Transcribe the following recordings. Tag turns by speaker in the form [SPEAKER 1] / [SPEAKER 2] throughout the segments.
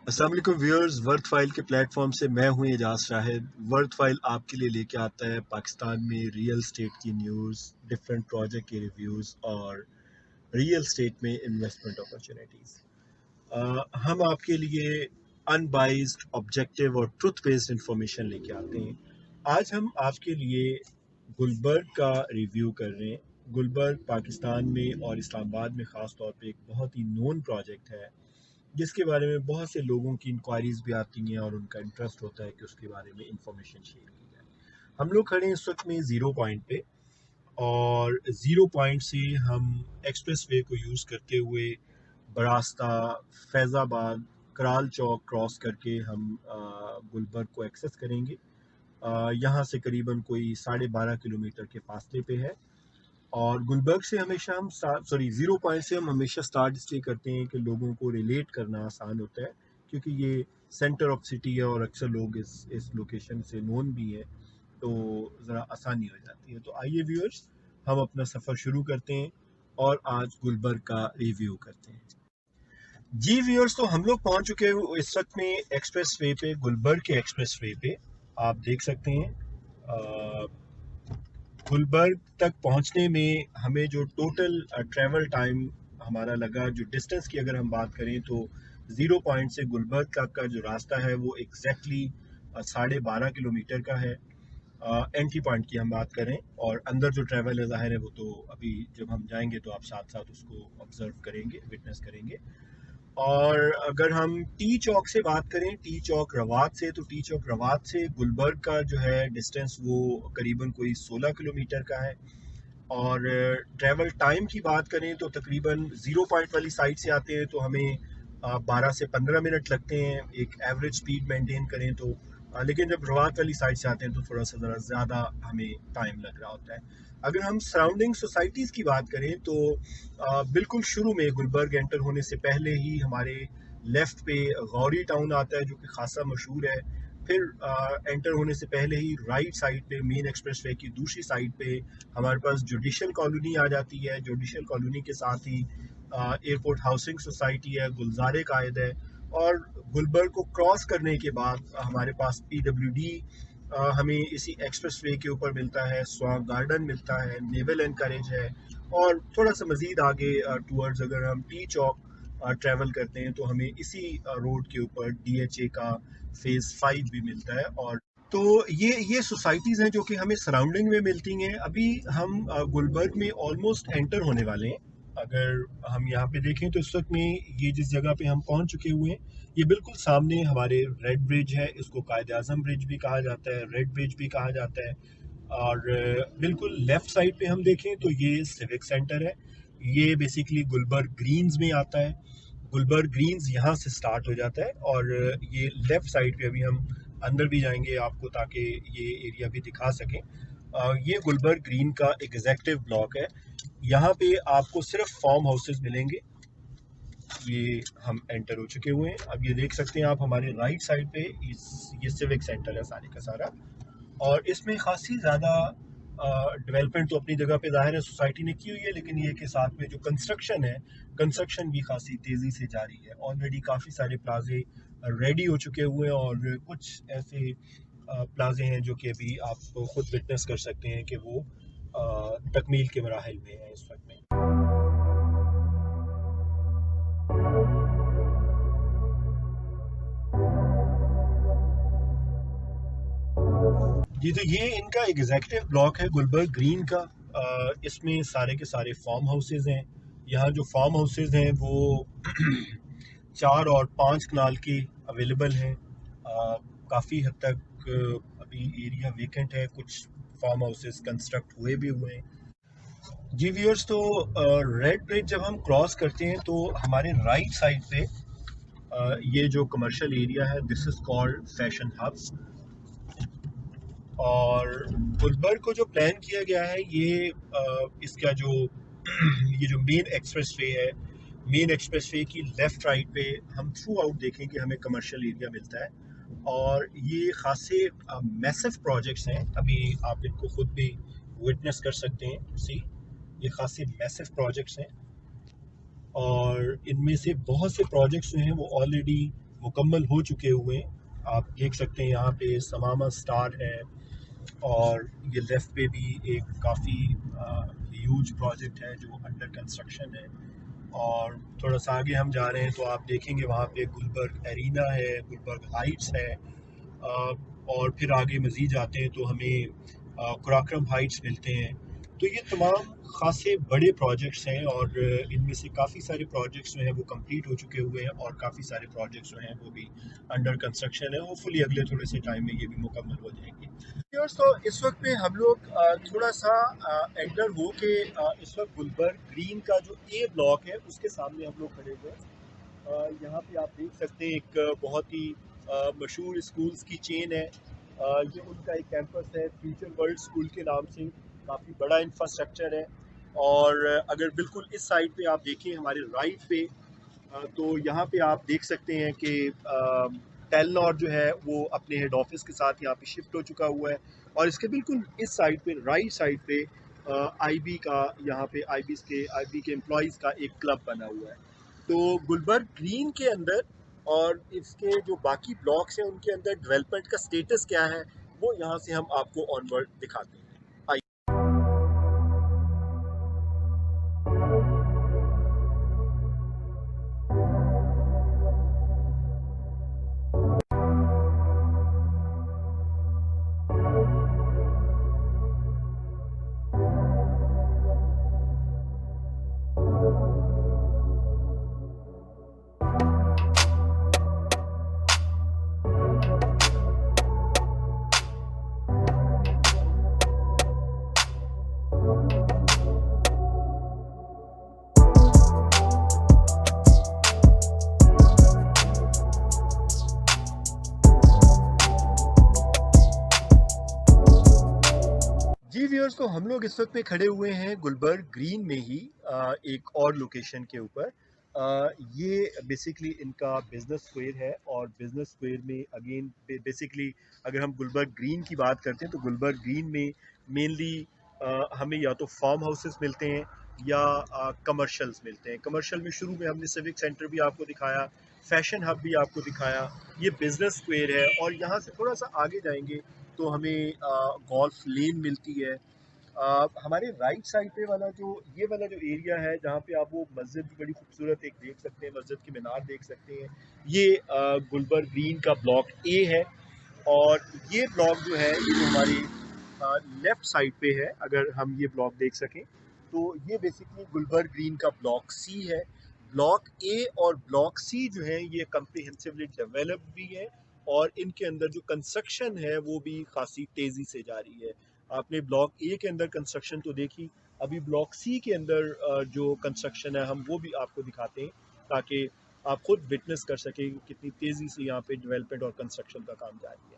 [SPEAKER 1] अस्सलाम वालेकुम viewers, worth file के प्लेटफॉर्म से मैं हूं एजाज शाहिद। वर्थ फाइल आपके लिए लेके आता है पाकिस्तान में रियल स्टेट की न्यूज़, डिफरेंट प्रोजेक्ट के रिव्यूज़ और रियल स्टेट में इन्वेस्टमेंट अपॉर्चुनिटीज़। हम आपके लिए अनबाइज्ड, ऑब्जेक्टिव और ट्रुथ बेस्ड इंफॉर्मेशन लेके आते हैं। आज हम आपके लिए गुलबर्ग का रिव्यू कर रहे हैं। गुलबर्ग पाकिस्तान में और इस्लामाबाद में ख़ास तौर पे एक बहुत ही नोन प्रोजेक्ट है, जिसके बारे में बहुत से लोगों की इंक्वायरीज भी आती हैं और उनका इंटरेस्ट होता है कि उसके बारे में इंफॉर्मेशन शेयर की जाए। हम लोग खड़े हैं इस वक्त में ज़ीरो पॉइंट पे, और ज़ीरो पॉइंट से हम एक्सप्रेस वे को यूज़ करते हुए बरास्ता, फैज़ाबाद, कराल चौक क्रॉस करके हम गुलबर्ग को एक्सेस करेंगे। यहाँ से करीबन कोई 12.5 किलोमीटर के फासले पे है। और गुलबर्ग से हमेशा हम ज़ीरो पॉइंट से हम हमेशा स्टार्ट इसलिए करते हैं कि लोगों को रिलेट करना आसान होता है, क्योंकि ये सेंटर ऑफ सिटी है और अक्सर लोग इस लोकेशन से नोन भी हैं, तो ज़रा आसानी हो जाती है। तो आइए व्यूअर्स, हम अपना सफ़र शुरू करते हैं और आज गुलबर्ग का रिव्यू करते हैं। जी व्यूअर्स, तो हम लोग पहुंच चुके हैं इस वक्त में एक्सप्रेस वे पे, गुलबर्ग के एक्सप्रेस वे पे। आप देख सकते हैं गुलबर्ग तक पहुंचने में हमें जो टोटल ट्रैवल टाइम हमारा लगा, जो डिस्टेंस की अगर हम बात करें तो ज़ीरो पॉइंट से गुलबर्ग तक का जो रास्ता है वो एग्जैक्टली 12.5 किलोमीटर का है। एंट्री पॉइंट की हम बात करें, और अंदर जो ट्रैवल है ज़ाहिर है वो तो अभी जब हम जाएंगे तो आप साथ साथ उसको ऑब्जर्व करेंगे, विटनेस करेंगे। और अगर हम टी चौक से बात करें, टी चौक रवात से, तो टी चौक रवात से गुलबर्ग का जो है डिस्टेंस वो करीबन कोई 16 किलोमीटर का है। और ट्रैवल टाइम की बात करें तो तकरीबन ज़ीरो पॉइंट वाली साइड से आते हैं तो हमें 12 से 15 मिनट लगते हैं एक एवरेज स्पीड मेंटेन करें तो। लेकिन जब रवात वाली साइड से आते हैं तो थोड़ा सा ज़रा ज़्यादा हमें टाइम लग रहा होता है। अगर हम सराउंडिंग सोसाइटीज़ की बात करें तो बिल्कुल शुरू में गुलबर्ग एंटर होने से पहले ही हमारे लेफ़्ट पे गौरी टाउन आता है, जो कि खासा मशहूर है। फिर एंटर होने से पहले ही राइट साइड पे, मेन एक्सप्रेस वे की दूसरी साइड पे हमारे पास जुडिशल कॉलोनी आ जाती है। जुडिशल कॉलोनी के साथ ही एयरपोर्ट हाउसिंग सोसाइटी है, गुलजारे कायद है। और गुलबर्ग को क्रॉस करने के बाद हमारे पास PWD हमें इसी एक्सप्रेस वे के ऊपर मिलता है, स्वाग गार्डन मिलता है, नेवल एनकरेज है। और थोड़ा सा मज़ीद आगे टूवर्ड्स अगर हम टी चौक ट्रैवल करते हैं तो हमें इसी रोड के ऊपर DHA का फेज़ 5 भी मिलता है। और तो ये सोसाइटीज़ हैं जो कि हमें सराउंडिंग में मिलती हैं। अभी हम गुलबर्ग में ऑलमोस्ट एंटर होने वाले हैं। अगर हम यहाँ पे देखें तो इस वक्त में ये जिस जगह पे हम पहुँच चुके हुए हैं, ये बिल्कुल सामने हमारे रेड ब्रिज है। इसको कायद आज़म ब्रिज भी कहा जाता है, रेड ब्रिज भी कहा जाता है। और बिल्कुल लेफ़्ट साइड पे हम देखें तो ये सिविक सेंटर है। ये बेसिकली गुलबर्ग ग्रीन्स में आता है। गुलबर्ग ग्रीन्स यहाँ से स्टार्ट हो जाता है, और ये लेफ़्ट साइड पे अभी हम अंदर भी जाएंगे आपको ताकि ये एरिया भी दिखा सकें। ये गुलबर्ग ग्रीन का एग्जेक्टिव ब्लॉक है। यहाँ पे आपको सिर्फ फार्म हाउसेज मिलेंगे। ये हम एंटर हो चुके हुए हैं। अब ये देख सकते हैं आप हमारे राइट साइड पे ये सिविक सेंटर है सारे का सारा। और इसमें खासी ज़्यादा डेवलपमेंट तो अपनी जगह पे ज़ाहिर है सोसाइटी ने की हुई है, लेकिन ये के साथ में जो कंस्ट्रक्शन है, कंस्ट्रक्शन भी खासी तेज़ी से जारी है। ऑलरेडी काफ़ी सारे प्लाजे रेडी हो चुके हुए हैं, और कुछ ऐसे प्लाजे हैं जो कि अभी आप खुद विटनेस कर सकते हैं कि वो तकमील के मराहल में है इस वक्त में। जी, तो ये इनका एग्जेक्टिव ब्लॉक है गुलबर्ग ग्रीन का। इसमें सारे के सारे फार्म हाउसेज हैं। यहाँ जो फार्म हाउसेज हैं वो 4 और 5 कनाल के अवेलेबल हैं। काफ़ी हद तक अभी एरिया वेकेंट है, कुछ फार्म हाउसेज कंस्ट्रक्ट हुए भी हुए हैं। जी व्यूअर्स, तो रेड ब्रिज जब हम क्रॉस करते हैं तो हमारे राइट साइड पे ये जो कमर्शियल एरिया है, this is called fashion hub. और गुलबर्ग को जो प्लान किया गया है, ये इसका जो ये जो मेन एक्सप्रेस वे है, मेन एक्सप्रेस वे की लेफ़्ट राइट पे हम थ्रू आउट देखें कि हमें कमर्शियल एरिया मिलता है। और ये खासे मैसिव प्रोजेक्ट्स हैं, अभी आप इनको खुद भी विटनेस कर सकते हैं। सी, ये खासे मैसिव प्रोजेक्ट्स हैं, और इनमें से बहुत से प्रोजेक्ट्स जो हैं वो ऑलरेडी मुकम्मल हो चुके हुए हैं। आप देख सकते हैं यहाँ पे समामा स्टार है, और ये लेफ़्ट पे भी एक काफ़ी ह्यूज प्रोजेक्ट है जो अंडर कंस्ट्रक्शन है। और थोड़ा सा आगे हम जा रहे हैं तो आप देखेंगे वहाँ पे गुलबर्ग एरिना है, गुलबर्ग हाइट्स है। और फिर आगे मज़ीद जाते हैं तो हमें कुराक्रम हाइट्स मिलते हैं। तो ये तमाम ख़ासे बड़े प्रोजेक्ट्स हैं, और इनमें से काफ़ी सारे प्रोजेक्ट्स जो हैं वो कंप्लीट हो चुके हुए हैं, और काफ़ी सारे प्रोजेक्ट्स जो हैं वो भी अंडर कंस्ट्रक्शन है। होपफुली अगले थोड़े से टाइम में ये भी मुकम्मल हो जाएंगे। Viewers, तो इस वक्त पे हम लोग थोड़ा सा एंटर हो के इस वक्त गुलबर्ग ग्रीन का जो ए ब्लॉक है उसके सामने हम लोग खड़े हुए हैं। यहाँ पे आप देख सकते हैं एक बहुत ही मशहूर स्कूल्स की चेन है। ये उनका एक कैंपस है फ्यूचर वर्ल्ड स्कूल के नाम से। काफ़ी बड़ा इंफ्रास्ट्रक्चर है। और अगर बिल्कुल इस साइड पे आप देखें हमारे राइट पे, तो यहाँ पे आप देख सकते हैं कि टेलनॉर जो है वो अपने हेड ऑफिस के साथ यहाँ पे शिफ्ट हो चुका हुआ है। और इसके बिल्कुल इस साइड पे, राइट साइड पे, आईबी का, यहाँ पे आईबी के एम्प्लॉयज़ का एक क्लब बना हुआ है। तो गुलबर्ग ग्रीन के अंदर और इसके जो बाकी ब्लॉक्स हैं उनके अंदर डेवलपमेंट का स्टेटस क्या है, वो यहाँ से हम आपको ऑनवर्ड दिखाते हैं। जी व्यूअर्स, तो हम लोग इस वक्त में खड़े हुए हैं गुलबर्ग ग्रीन में ही एक और लोकेशन के ऊपर। ये बेसिकली इनका बिजनेस स्क्वायर है, और बिजनेस स्क्वायर में अगेन बेसिकली अगर हम गुलबर्ग ग्रीन की बात करते हैं तो गुलबर्ग ग्रीन में मेनली हमें या तो फार्म हाउसेस मिलते हैं या कमर्शल्स मिलते हैं। कमर्शियल में शुरू में हमने सिविक सेंटर भी आपको दिखाया, फैशन हब भी आपको दिखाया। ये बिजनेस स्क्वायर है, और यहाँ से थोड़ा सा आगे जाएंगे तो हमें गोल्फ लेन मिलती है। हमारे राइट साइड पे वाला जो ये वाला जो एरिया है जहाँ पे आप वो मस्जिद भी बड़ी खूबसूरत एक देख सकते हैं, मस्जिद की मीनार देख सकते हैं। ये गुलबर्ग ग्रीन का ब्लॉक ए है। और ये ब्लॉक जो है ये जो हमारी लेफ़्ट साइड पे है, अगर हम ये ब्लॉक देख सकें तो ये बेसिकली गुलबर्ग ग्रीन का ब्लॉक सी है। ब्लॉक ए और ब्लॉक सी जो है ये कम्प्रिहेंसिवली डेवलप्ड भी है, और इनके अंदर जो कंस्ट्रक्शन है वो भी खासी तेज़ी से जारी है। आपने ब्लॉक ए के अंदर कंस्ट्रक्शन तो देखी, अभी ब्लॉक सी के अंदर जो कंस्ट्रक्शन है हम वो भी आपको दिखाते हैं, ताकि आप खुद विटनेस कर सकें कि कितनी तेज़ी से यहाँ पे डेवलपमेंट और कंस्ट्रक्शन का काम जारी है।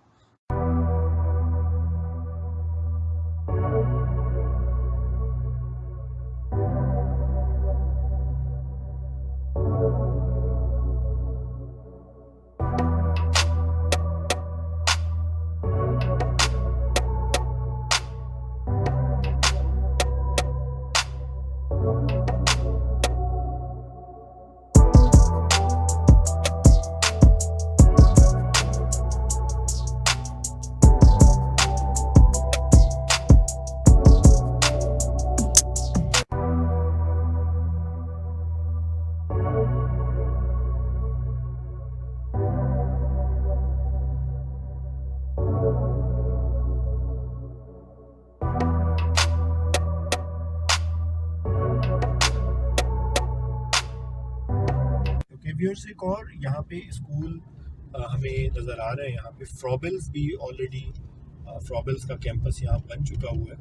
[SPEAKER 1] ओके व्यूअर्स, एक और यहाँ पे स्कूल हमें नज़र आ रहा है। यहाँ पे फ्रॉबल्स भी ऑलरेडी, फ्रॉबल्स का कैंपस यहाँ बन चुका हुआ है,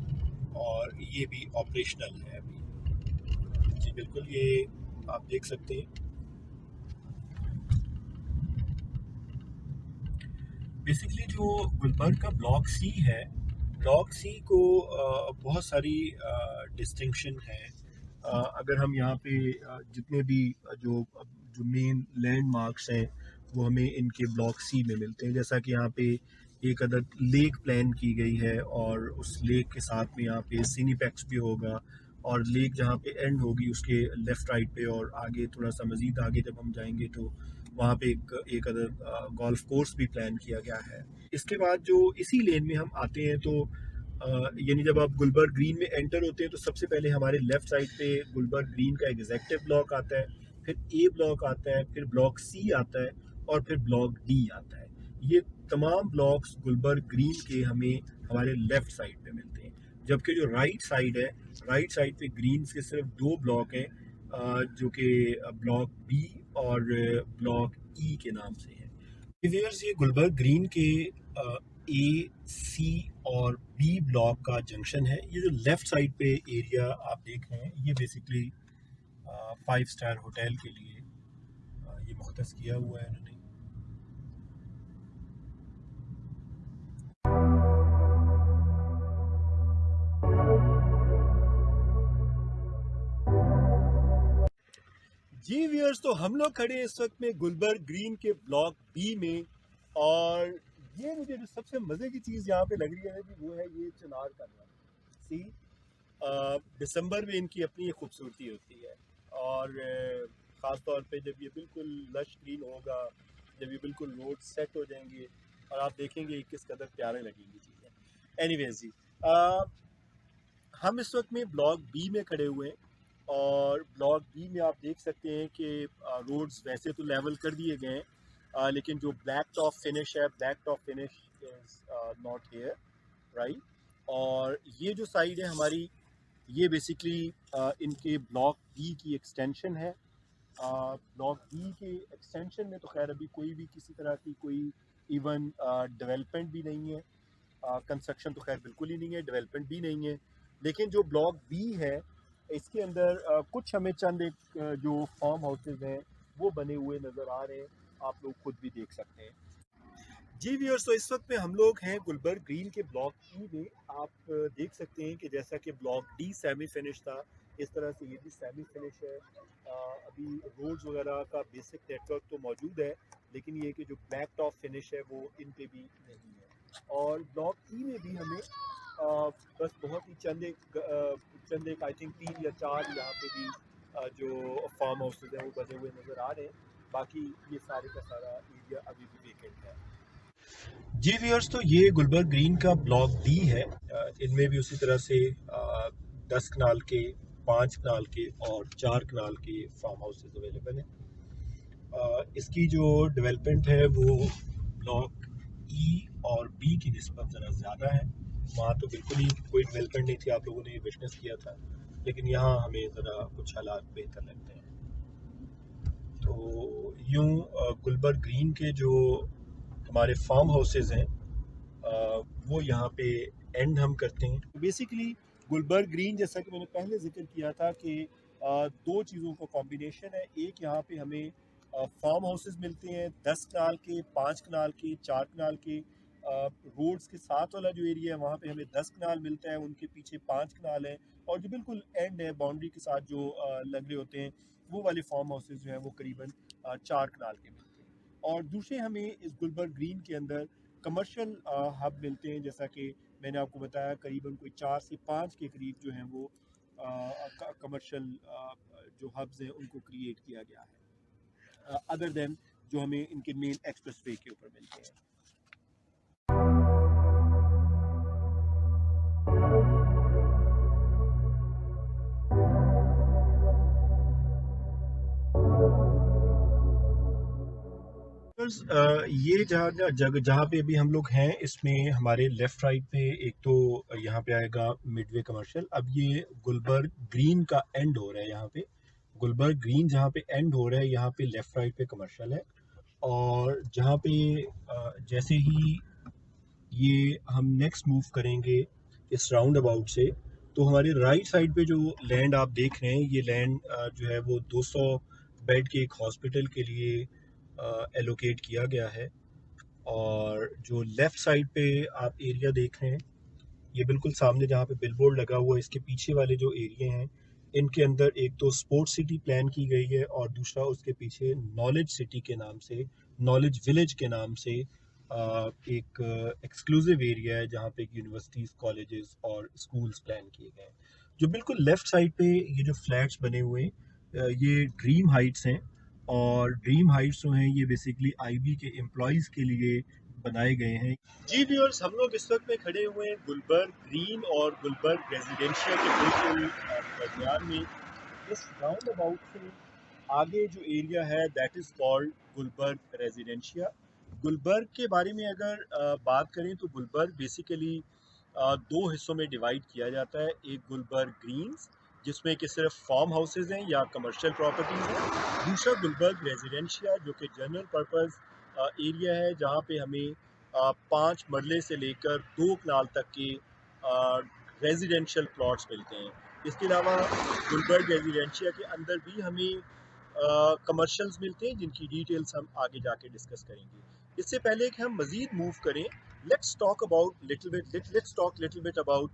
[SPEAKER 1] और ये भी ऑपरेशनल है अभी। जी बिल्कुल, ये आप देख सकते हैं। बेसिकली जो गुलबर्ग का ब्लॉक सी है, ब्लॉक सी को बहुत सारी डिस्टिंक्शन है। अगर हम यहाँ पे जितने भी जो जो मेन लैंडमार्क्स हैं वो हमें इनके ब्लॉक सी में मिलते हैं। जैसा कि यहाँ पे एक अदर लेक प्लान की गई है, और उस लेक के साथ में यहाँ पे सिनीपैक्स भी होगा, और लेक जहाँ पे एंड होगी उसके लेफ़्ट राइट पे और आगे थोड़ा सा मज़ीद आगे जब हम जाएंगे तो वहाँ पे एक अदर गोल्फ कोर्स भी प्लान किया गया है। इसके बाद जो इसी लेन में हम आते हैं तो यानी जब आप गुलबर्ग ग्रीन में एंटर होते हैं तो सबसे पहले हमारे लेफ़्ट साइड पे गुलबर्ग ग्रीन का एग्ज़ेक्टिव ब्लॉक आता है, फिर ए ब्लॉक आता है, फिर ब्लॉक सी आता है और फिर ब्लॉक डी आता है। ये तमाम ब्लॉक्स गुलबर्ग ग्रीन के हमें हमारे लेफ़्ट साइड पे मिलते हैं। जबकि जो राइट साइड पे ग्रीन्स के सिर्फ 2 ब्लॉक हैं, जो कि ब्लॉक बी और ब्लॉक ई के नाम से है। व्यूअर्स, ये गुलबर्ग ग्रीन के ए, सी और बी ब्लॉक का जंक्शन है। ये जो लेफ़्ट साइड पे एरिया आप देख रहे हैं, ये बेसिकली 5 स्टार होटल के लिए ये मुख्तस किया हुआ है इन्होंने। जी व्यूअर्स, तो हम लोग खड़े हैं इस वक्त में गुलबर्ग ग्रीन के ब्लॉक बी में, और ये मुझे जो सबसे मज़े की चीज़ यहाँ पे लग रही है कि वो है ये चिनार का रंग। सी, दिसंबर में इनकी अपनी खूबसूरती होती है, और ख़ास तौर पे जब ये बिल्कुल लश ग्रीन होगा, जब ये बिल्कुल रोड सेट हो जाएंगे और आप देखेंगे किस कदर प्यारे लगेंगी चीज़ें। एनीवेज जी, हम इस वक्त में ब्लॉक बी में खड़े हुए हैं, और ब्लॉक बी में आप देख सकते हैं कि रोड्स वैसे तो लेवल कर दिए गए हैं, लेकिन जो ब्लैक टॉप फिनिश है, black top finish is not here, right. और ये जो साइड है हमारी, ये बेसिकली इनके ब्लॉक बी की एक्सटेंशन है। ब्लॉक बी के एक्सटेंशन में तो खैर अभी कोई भी किसी तरह की कोई इवन डेवलपमेंट भी नहीं है, कंस्ट्रक्शन तो खैर बिल्कुल ही नहीं है, डेवलपमेंट भी नहीं है। लेकिन जो ब्लॉक बी है, इसके अंदर कुछ हमें चंद एक जो फार्म हाउसेज हैं वो बने हुए नज़र आ रहे हैं, आप लोग खुद भी देख सकते हैं। जी व्यूअर्स, तो इस वक्त में हम लोग हैं गुलबर्ग ग्रीन के ब्लॉक ई में। आप देख सकते हैं कि जैसा कि ब्लॉक डी सेमी फिनिश था, इस तरह से ये भी सेमी फिनिश है। अभी रोड्स वगैरह का बेसिक नेटवर्क तो मौजूद है, लेकिन ये कि जो ब्लैक टॉप फिनिश है वो इन पे भी नहीं है। और ब्लॉक ई में भी हमें बस बहुत ही चंद एक आई थिंक 3 या 4 यहाँ पे भी जो फार्म हाउसेज हैं वो बने हुए नज़र आ रहे हैं। बाकी ये सारे का सारा एरिया अभी भी वेकेंट है। जी व्यूअर्स, तो ये गुलबर्ग ग्रीन का ब्लॉक डी है। इनमें भी उसी तरह से 10 कनाल के, 5 कनाल के और 4 कनाल के फार्म हाउसेज अवेलेबल हैं। इसकी जो डेवलपमेंट है वो ब्लॉक ई और बी की निस्बत ज़रा ज़्यादा है। वहाँ तो बिल्कुल ही कोई डेवलपमेंट नहीं थी, आप लोगों ने विटनेस किया था, लेकिन यहाँ हमें ज़रा कुछ हालात बेहतर लगते हैं। तो यूँ गुलबर्ग ग्रीन के जो हमारे फार्म हाउसेज हैं, वो यहाँ पे एंड हम करते हैं। बेसिकली गुलबर्ग ग्रीन, जैसा कि मैंने पहले जिक्र किया था कि दो चीज़ों का कॉम्बिनेशन है। एक, यहाँ पे हमें फार्म हाउसेस मिलते हैं 10 कनाल के, 5 कनाल के, 4 कनाल के। रोड्स के साथ वाला जो एरिया है वहाँ पे हमें 10 कनाल मिलता है, उनके पीछे 5 कनाल है, और जो बिल्कुल एंड है बाउंड्री के साथ जो लग रहे होते हैं, वो वाले फार्म हाउसेज जो हैं वो करीबन 4 कनाल के मिलते हैं। और दूसरे हमें इस गुलबर्ग ग्रीन के अंदर कमर्शियल हब मिलते हैं, जैसा कि मैंने आपको बताया करीबन कोई 4 से 5 के करीब जो हैं वो कमर्शियल जो हब्स हैं उनको क्रिएट किया गया है, अदर देन जो हमें इनके मेन एक्सप्रेस वे के ऊपर मिलते हैं। ये जहाँ जगह जहाँ पे अभी हम लोग हैं, इसमें हमारे लेफ़्ट राइट पे एक तो यहाँ पे आएगा मिडवे कमर्शियल। अब ये गुलबर्ग ग्रीन का एंड हो रहा है यहाँ पे, गुलबर्ग ग्रीन जहाँ पे एंड हो रहा है यहाँ पे लेफ़्ट राइट पे कमर्शियल है। और जहाँ पे जैसे ही ये हम नेक्स्ट मूव करेंगे इस राउंड अबाउट से, तो हमारे राइट साइड पे जो लैंड आप देख रहे हैं, ये लैंड जो है वो 200 बेड के एक हॉस्पिटल के लिए एलोकेट किया गया है। और जो लेफ़्ट साइड पे आप एरिया देख रहे हैं, ये बिल्कुल सामने जहाँ पे बिलबोर्ड लगा हुआ है, इसके पीछे वाले जो एरिया हैं, इनके अंदर एक तो स्पोर्ट्स सिटी प्लान की गई है, और दूसरा उसके पीछे नॉलेज सिटी के नाम से, नॉलेज विलेज के नाम से एक एक्सक्लूसिव एरिया है जहाँ पे यूनिवर्सिटीज़, कॉलेजेस और स्कूल्स प्लान किए गए हैं। जो बिल्कुल लेफ़्ट साइड पे ये जो फ्लैट्स बने हुए हैं, ये ड्रीम हाइट्स हैं। और ड्रीम हाइट्स जो हैं ये बेसिकली आईबी के एम्प्लॉयज़ के लिए बनाए गए हैं। जी व्यूअर्स, हम लोग इस वक्त में खड़े हुए हैं गुलबर्ग ग्रीन और गुलबर्ग रेजिडेंशिया के बिल्कुल दरमियान में। इस राउंड अबाउट से आगे जो एरिया है that is called Gulberg Residencia. Gulberg के बारे में अगर बात करें तो गुलबर्ग बेसिकली दो हिस्सों में डिवाइड किया जाता है। एक गुलबर्ग ग्रीन्स जिसमें कि सिर्फ फार्म हाउसेज हैं या कमर्शियल प्रॉपर्टीज़ हैं। दूसरा गुलबर्ग रेजिडेंशिया जो कि जनरल पर्पस एरिया है जहाँ पे हमें 5 मरले से लेकर 2 कनाल तक के रेजिडेंशियल प्लॉट्स मिलते हैं। इसके अलावा गुलबर्ग रेजिडेंशिया के अंदर भी हमें कमर्शियल्स मिलते हैं जिनकी डिटेल्स हम आगे जाके डिस्कस करेंगे। इससे पहले कि हम मज़ीद मूव करें, let's talk little bit about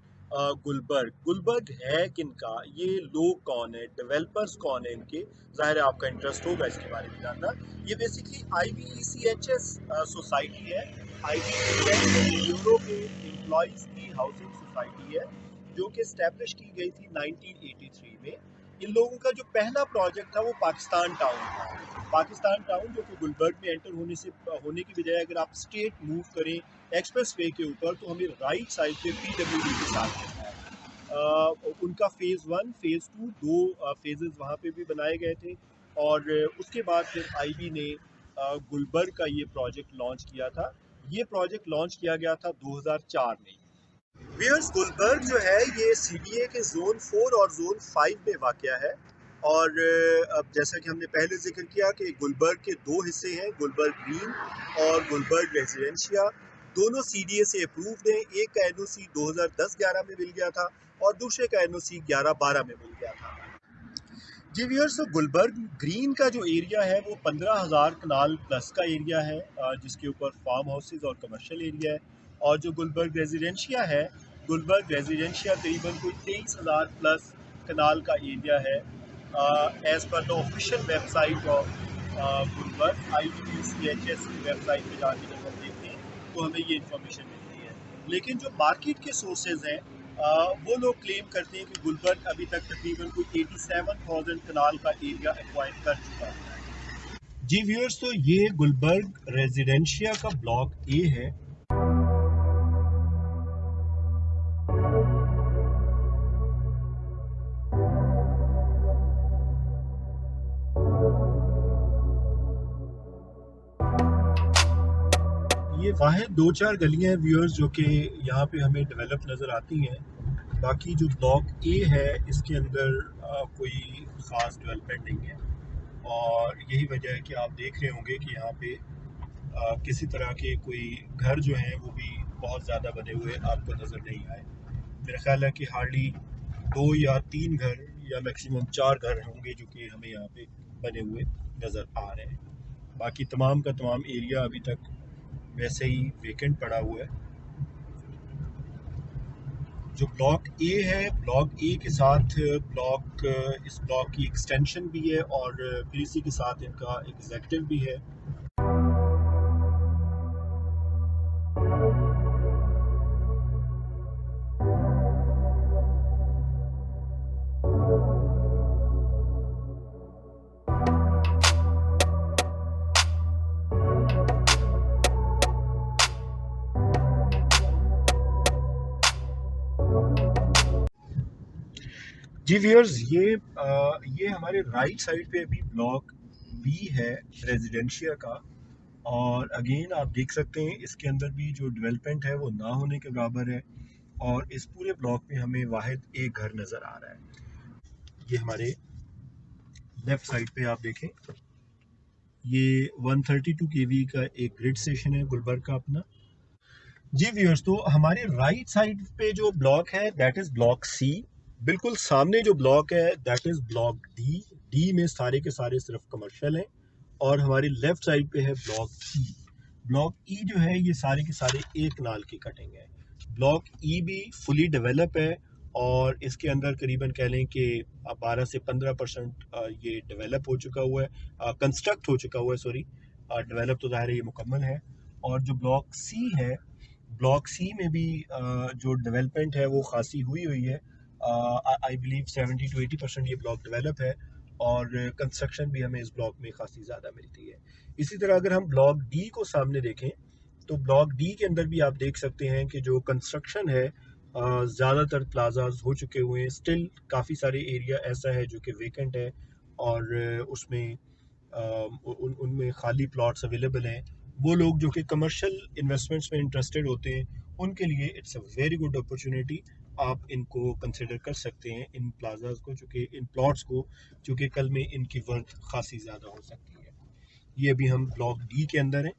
[SPEAKER 1] Gulberg. Gulberg है किनका, ये लोग कौन है, डेवलपर्स कौन है इनके, ज़ाहिर है आपका इंटरेस्ट होगा इसके बारे में जानना। ये बेसिकली IBECHS सोसाइटी है। IBECHS यूरो के एम्प्लॉयज़ की हाउसिंग सोसाइटी है जो कि इस्टेब्लिश की गई थी 1983 में। इन लोगों का जो पहला प्रोजेक्ट था वो पाकिस्तान टाउन था। पाकिस्तान टाउन जो कि गुलबर्ग में एंटर होने की बजाय अगर आप स्ट्रेट मूव करें एक्सप्रेस वे के ऊपर तो हमें राइट साइड पे PWD के साथ मिलता है। उनका फ़ेज़ 1 फ़ेज़ 2 दो फेजेस वहाँ पे भी बनाए गए थे और उसके बाद फिर IB ने गुलबर्ग का ये प्रोजेक्ट लॉन्च किया था। ये प्रोजेक्ट लॉन्च किया गया था 2004 में। व्यूअर्स, गुलबर्ग जो है ये CBA के जोन 4 और जोन 5 में वाक़या है और अब जैसा कि हमने पहले जिक्र किया कि गुलबर्ग के दो हिस्से हैं, गुलबर्ग ग्रीन और गुलबर्ग रेजिडेंशिया। दोनों CDA से अप्रूव्ड हैं। एक का NOC 2010-11 में मिल गया था और दूसरे का NOC 11-12 में मिल गया था। जी व्यूअर्स, तो गुलबर्ग ग्रीन का जो एरिया है वो 15,000 कनाल प्लस का एरिया है जिसके ऊपर फार्म हाउसेज और कमर्शियल एरिया है। और जो गुलबर्ग रेजिडेंशिया है, गुलबर्ग रेजिडेंशिया तकरीबन कोई 23,000 प्लस कनाल का एरिया है as per the official website of Gulberg. IBECHS की वेबसाइट पे जाके जब हम देखते हैं तो हमें ये इंफॉर्मेशन मिलती है। लेकिन जो मार्केट के सोर्सेज हैं वो लोग क्लेम करते हैं कि गुलबर्ग अभी तक तकरीबन कोई 87,000 कनाल का एरिया एक्वायर कर चुका है। जी व्यूअर्स, तो ये गुलबर्ग रेजिडेंशिया का ब्लॉक ए है। ये वाहिद 2-4 गलियां हैं व्यूअर्स जो कि यहाँ पे हमें डेवलप नज़र आती हैं। बाकी जो ब्लॉक ए है इसके अंदर कोई ख़ास डेवलपमेंट नहीं है और यही वजह है कि आप देख रहे होंगे कि यहाँ पे किसी तरह के कोई घर जो हैं वो भी बहुत ज़्यादा बने हुए आपको नज़र नहीं आए। मेरा ख्याल है कि हार्डली 2 या 3 घर या मैक्सिमम 4 घर होंगे जो कि हमें यहाँ पे बने हुए नज़र आ रहे हैं। बाकी तमाम का तमाम एरिया अभी तक वैसे ही वेकेंट पड़ा हुआ है। जो ब्लॉक ए है, ब्लॉक ए के साथ इस ब्लॉक की एक्सटेंशन भी है और फिर इसी के साथ इनका एग्जेक्टिव भी है। जी व्यूअर्स, ये हमारे राइट साइड पे अभी ब्लॉक बी है रेजिडेंशिया का और अगेन आप देख सकते हैं इसके अंदर भी जो डेवलपमेंट है वो ना होने के बराबर है और इस पूरे ब्लॉक में हमें वाहिद एक घर नज़र आ रहा है। ये हमारे लेफ़्ट साइड पे आप देखें, ये 132 kV का एक ग्रिड स्टेशन है गुलबर्ग का अपना। जी व्यूअर्स, तो हमारे राइट साइड पे जो ब्लॉक है दैट इज़ ब्लॉक सी। बिल्कुल सामने जो ब्लॉक है that is block D. D में सारे के सारे सिर्फ कमर्शियल हैं और हमारी लेफ़्ट साइड पे है ब्लॉक ई। ब्लॉक ई जो है ये सारे के सारे एक नाल की कटिंग है। ब्लॉक ई भी फुली डेवलप है और इसके अंदर करीबन कह लें कि 12 से 15% ये डेवलप हो चुका हुआ है, कंस्ट्रक्ट हो चुका हुआ है, सॉरी। डेवलप तो ज़ाहिर है ये मुकम्मल है। और जो ब्लॉक सी है, ब्लॉक सी में भी जो डेवलपमेंट है वो खासी हुई है। आई बिलीव 70 to 80% ये ब्लॉक डेवलप है और कंस्ट्रक्शन भी हमें इस ब्लॉक में खासी ज़्यादा मिलती है। इसी तरह अगर हम ब्लॉक डी को सामने देखें तो ब्लॉक डी के अंदर भी आप देख सकते हैं कि जो कंस्ट्रक्शन है ज़्यादातर प्लाजाज हो चुके हुए हैं। स्टिल काफ़ी सारे एरिया ऐसा है जो कि वेकेंट है और उसमें उनमें खाली प्लॉट्स अवेलेबल हैं। वो लोग जो कि कमर्शियल इन्वेस्टमेंट्स में इंटरेस्टेड होते हैं उनके लिए it's a very good opportunity. आप इनको कंसिडर कर सकते हैं, इन प्लाजाज को, चूँकि इन प्लॉट्स को, चूँकि कल में इनकी वर्थ खासी ज़्यादा हो सकती है। ये अभी हम ब्लॉक डी के अंदर हैं।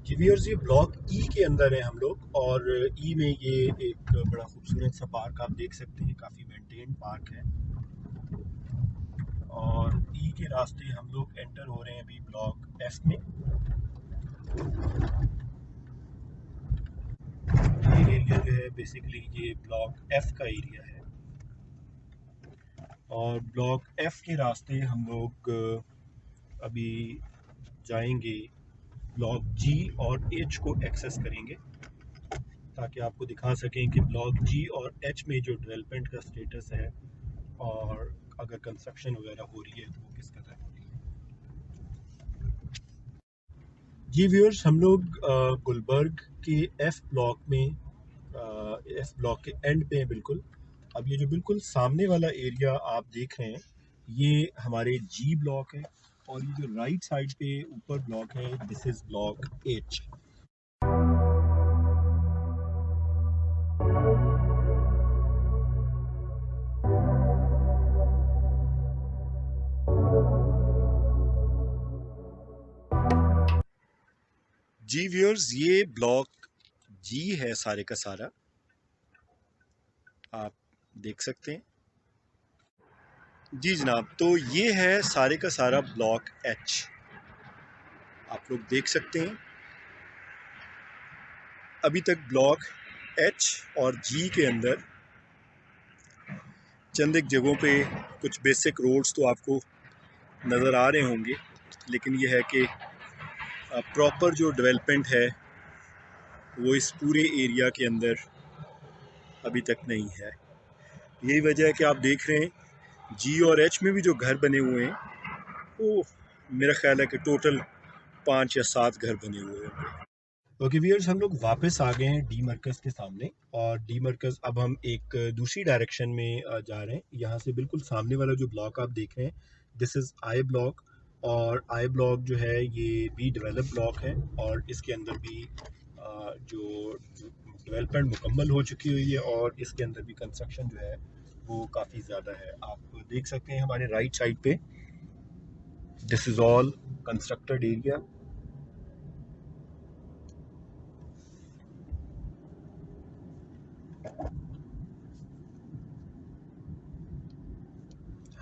[SPEAKER 1] जी व्यूअर्स, ये ब्लॉक ई के अंदर है हम लोग और ई में ये एक बड़ा खूबसूरत सा पार्क आप देख सकते हैं, काफ़ी मेंटेन पार्क है। और ई के रास्ते हम लोग एंटर हो रहे हैं अभी ब्लॉक एफ में। ये एरिया जो है बेसिकली ये ब्लॉक एफ का एरिया है और ब्लॉक एफ के रास्ते हम लोग अभी जाएंगे, ब्लॉक जी और एच को एक्सेस करेंगे ताकि आपको दिखा सकें कि ब्लॉक जी और एच में जो डेवलपमेंट का स्टेटस है और अगर कंस्ट्रक्शन वगैरह हो रही है तो वो किस कदर हो रही है। जी व्यूअर्स, हम लोग गुलबर्ग के एफ ब्लॉक में, एफ ब्लॉक के एंड पे हैं बिल्कुल। अब ये जो बिल्कुल सामने वाला एरिया आप देख रहे हैं ये हमारे जी ब्लॉक है और ये जो राइट साइड पे ऊपर ब्लॉक है दिस इज ब्लॉक एच। जी व्यूअर्स, ये ब्लॉक जी है सारे का सारा, आप देख सकते हैं। जी जनाब, तो ये है सारे का सारा ब्लॉक एच, आप लोग देख सकते हैं। अभी तक ब्लॉक एच और जी के अंदर चंद एक जगहों पे कुछ बेसिक रोड्स तो आपको नज़र आ रहे होंगे, लेकिन ये है कि प्रॉपर जो डेवलपमेंट है वो इस पूरे एरिया के अंदर अभी तक नहीं है। यही वजह है कि आप देख रहे हैं जी और एच में भी जो घर बने हुए हैं वो मेरा ख्याल है कि टोटल 5 या 7 घर बने हुए हैं। ओके व्यूअर्स, हम लोग वापस आ गए हैं डी मरकज़ के सामने और डी मरकज़ अब हम एक दूसरी डायरेक्शन में जा रहे हैं। यहाँ से बिल्कुल सामने वाला जो ब्लॉक आप देख रहे हैं दिस इज़ आई ब्लॉक और आई ब्लॉक जो है ये भी डेवलप ब्लॉक है और इसके अंदर भी जो डेवलपमेंट मुकम्मल हो चुकी हुई है और इसके अंदर भी कंस्ट्रक्शन जो है वो काफ़ी ज़्यादा है। आप देख सकते हैं हमारे राइट साइड पे this is all constructed area.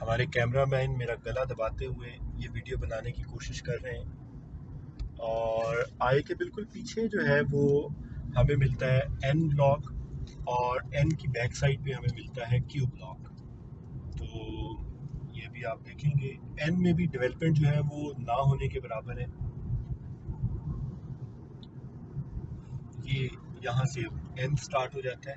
[SPEAKER 1] हमारे कैमरामैन मेरा गला दबाते हुए ये वीडियो बनाने की कोशिश कर रहे हैं और आई के बिल्कुल पीछे जो है वो हमें मिलता है एन ब्लॉक और एन की बैक साइड पे हमें मिलता है क्यू ब्लॉक। तो ये भी आप देखेंगे एन में भी डेवलपमेंट जो है वो ना होने के बराबर है। ये यहाँ से एन स्टार्ट हो जाता है,